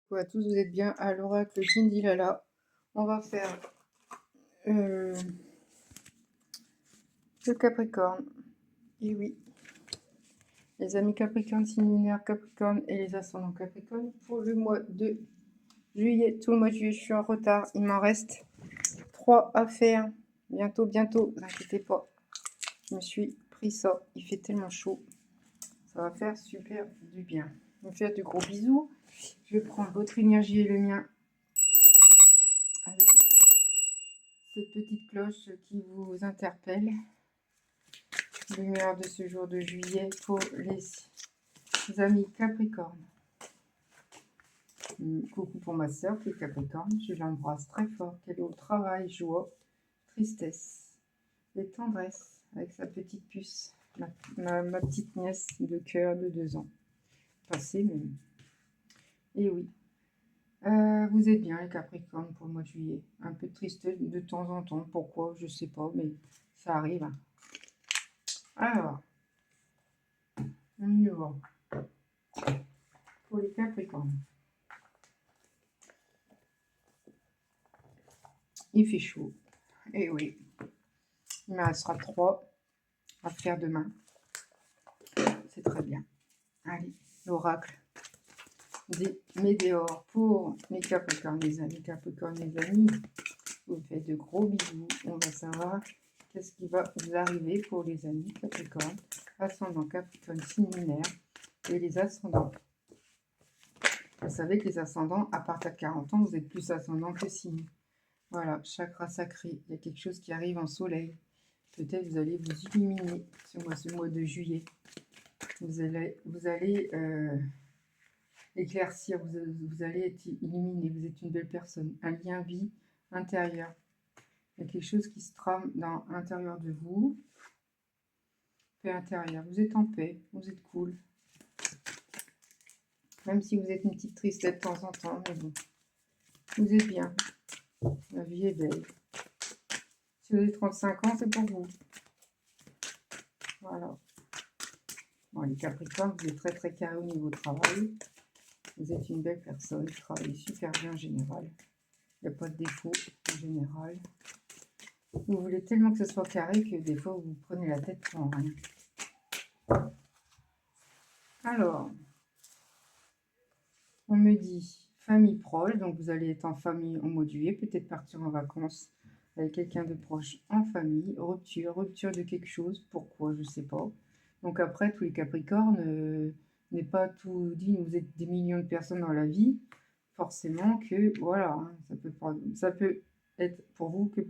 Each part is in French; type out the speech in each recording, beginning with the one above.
Coucou à tous, vous êtes bien à l'oracle Lala. On va faire le Capricorne. Et oui, les amis Capricorne, signe lunaire Capricorne et les ascendants Capricorne pour le mois de juillet. Tout le mois de juillet, je suis en retard. Il m'en reste 3 à faire. Bientôt, bientôt, ne vous inquiétez pas. Je me suis pris ça. Il fait tellement chaud. Ça va faire super du bien. Je vais faire de gros bisous. Je vais prendre votre énergie et le mien avec cette petite cloche qui vous interpelle. Lumière de ce jour de juillet pour les amis Capricorne. Coucou pour ma soeur qui est Capricorne, je l'embrasse très fort, qu'elle est au travail, joie, tristesse et tendresse avec sa petite puce, ma petite nièce de cœur de 2 ans. Passé même. Et oui, vous êtes bien les Capricornes pour le mois de juillet. Un peu triste de temps en temps, pourquoi, je sais pas, mais ça arrive. Alors, on y va. Pour les Capricornes. Il fait chaud. Et oui. Il me restera 3 à faire demain. C'est très bien. Allez, l'oracle des météores pour les Capricornes, les amis Capricornes, les amis. Vous faites de gros bisous. On va savoir qu'est-ce qui va vous arriver pour les amis Capricorne, ascendant Capricorne, signe lunaire et les ascendants. Vous savez que les ascendants, à partir de 40 ans, vous êtes plus ascendant que signe. Voilà, chakra sacré. Il y a quelque chose qui arrive en soleil. Peut-être vous allez vous illuminer ce mois de juillet. Vous allez éclaircir, vous allez être illuminé, vous êtes une belle personne. Un lien vie intérieur. Il y a quelque chose qui se trame dans l'intérieur de vous. Paix intérieure. Vous êtes en paix, vous êtes cool. Même si vous êtes une petite tristesse de temps en temps, mais bon. Vous êtes bien. La vie est belle. Si vous avez 35 ans, c'est pour vous. Voilà. Bon, les Capricornes, vous êtes très très carré au niveau travail. Vous êtes une belle personne, vous travaillez super bien en général. Il n'y a pas de défaut en général. Vous voulez tellement que ce soit carré que des fois vous prenez la tête pour rien. Alors, on me dit famille proche, donc vous allez être en famille au mois de juillet, peut-être partir en vacances avec quelqu'un de proche en famille, rupture de quelque chose, pourquoi, je ne sais pas. Donc après, tous les Capricornes, n'est pas tout dit, vous êtes des millions de personnes dans la vie, forcément que, voilà, hein, ça peut être pour vous que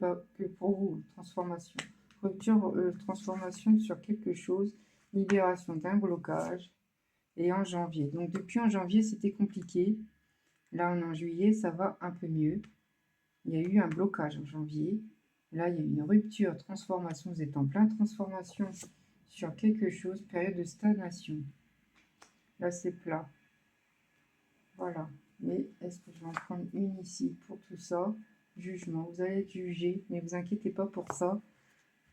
pour vous, transformation. Rupture, transformation sur quelque chose, libération d'un blocage, et en janvier. Donc depuis en janvier, c'était compliqué. Là, en juillet, ça va un peu mieux. Il y a eu un blocage en janvier. Là, il y a une rupture, transformation. Vous êtes en pleine transformation sur quelque chose, période de stagnation. Là, c'est plat. Voilà. Mais est-ce que je vais en prendre une ici pour tout ça? Jugement. Vous allez être jugé, mais vous inquiétez pas pour ça.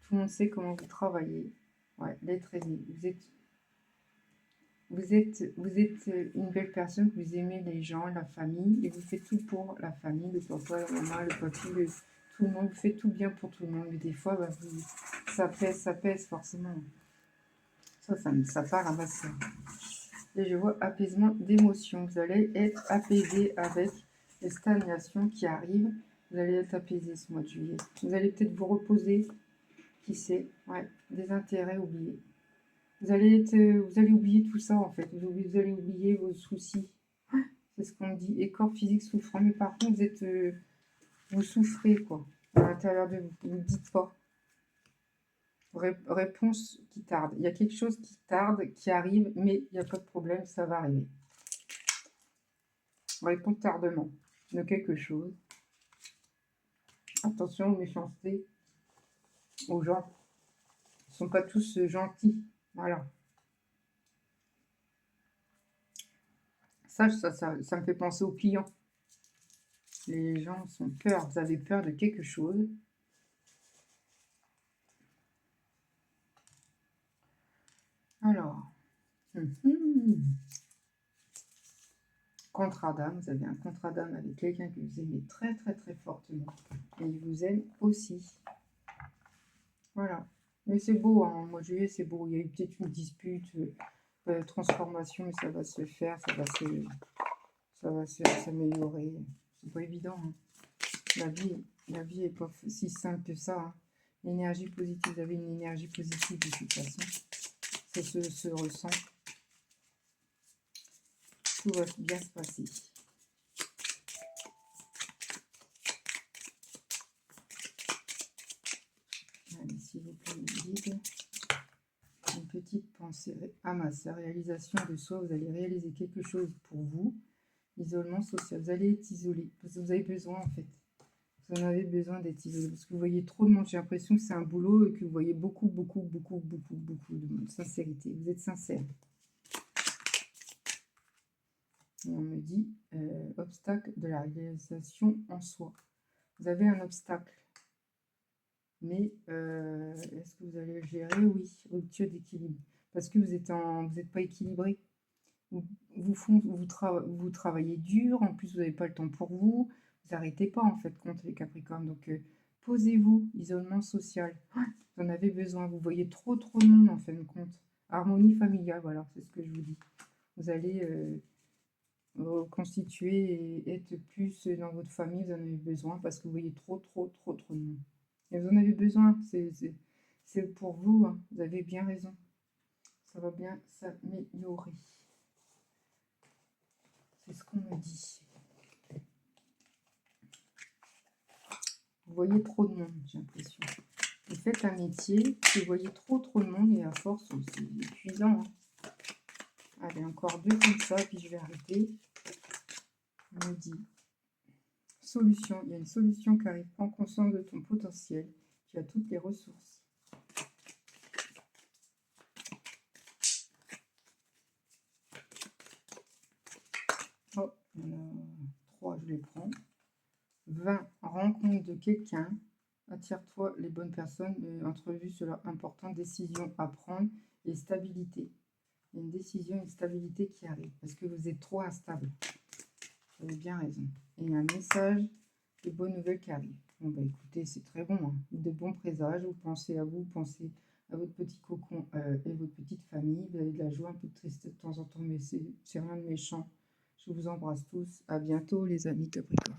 Tout le monde sait comment vous travaillez. Ouais, l'être aimé. Vous êtes une belle personne, que vous aimez les gens, la famille, et vous faites tout pour la famille, le papa, la maman, le papy, tout le monde. Vous faites tout bien pour tout le monde, mais des fois, bah, ça pèse forcément. Ça part à ma soeur. Et je vois apaisement d'émotions. Vous allez être apaisé avec les stagnations qui arrivent. Vous allez être apaisé ce mois de juillet. Vous allez peut-être vous reposer, qui sait, ouais, des intérêts oubliés. Vous allez oublier tout ça en fait. Vous allez oublier vos soucis. C'est ce qu'on dit. Et corps physique souffrant. Mais par contre, vous souffrez quoi. À l'intérieur de vous. Vous ne dites pas. Réponse qui tarde. Il y a quelque chose qui tarde, qui arrive, mais il n'y a pas de problème, ça va arriver. Réponse tardement de quelque chose. Attention aux méchancetés, aux gens. Ils ne sont pas tous gentils. Voilà. Ça me fait penser aux clients. Les gens sont peur. Vous avez peur de quelque chose. Alors. Contrat d'âme, vous avez un contrat d'âme avec quelqu'un que vous aimez très très très fortement. Et il vous aime aussi. Voilà. Mais c'est beau, hein. Au mois de juillet, c'est beau. Il y a eu peut-être une dispute, transformation, mais ça va se faire, ça va s'améliorer. C'est pas évident, hein. La vie est pas si simple que ça, hein. L'énergie positive, vous avez une énergie positive de toute façon. Ça se ressent. Tout va bien se passer. Allez, s'il vous plaît, guide. Une petite pensée à masse. La réalisation de soi, vous allez réaliser quelque chose pour vous. Isolement social, vous allez être isolé. Parce que vous avez besoin, en fait. Vous en avez besoin d'être isolé. Parce que vous voyez trop de monde. J'ai l'impression que c'est un boulot et que vous voyez beaucoup de monde. Sincérité. Vous êtes sincère. Et on me dit obstacle de la réalisation en soi. Vous avez un obstacle. Mais est-ce que vous allez le gérer? Oui, rupture d'équilibre. Parce que vous n'êtes pas équilibré. Vous travaillez dur, en plus vous n'avez pas le temps pour vous. Vous n'arrêtez pas en fait contre les Capricornes. Donc posez-vous, isolement social. Vous en avez besoin. Vous voyez trop de monde en fin de compte. Harmonie familiale, voilà, c'est ce que je vous dis. Vous allez constituer et être plus dans votre famille. Vous en avez besoin parce que vous voyez trop de monde. Et vous en avez besoin, c'est pour vous, hein. Vous avez bien raison. Ça va bien s'améliorer. C'est ce qu'on me dit. Vous voyez trop de monde, j'ai l'impression. Vous faites un métier, vous voyez trop de monde et à force, c'est épuisant, hein. Allez, encore deux comme ça, puis je vais arrêter. On me dit solution. Il y a une solution qui arrive. Prends conscience de ton potentiel. Tu as toutes les ressources. Oh, il y en a 3, je les prends. 20. Rencontre de quelqu'un. Attire-toi les bonnes personnes. Entrevue sur leur importante décision à prendre et stabilité. Il y a une décision, une stabilité qui arrive parce que vous êtes trop instable. Vous avez bien raison. Et il y a un message de bonnes nouvelles qui arrive. Bon, bah écoutez, c'est très bon, hein. De bons présages. Vous pensez à vous, pensez à votre petit cocon et votre petite famille. Vous avez de la joie, un peu de tristesse de temps en temps, mais c'est rien de méchant. Je vous embrasse tous. À bientôt, les amis Capricorne.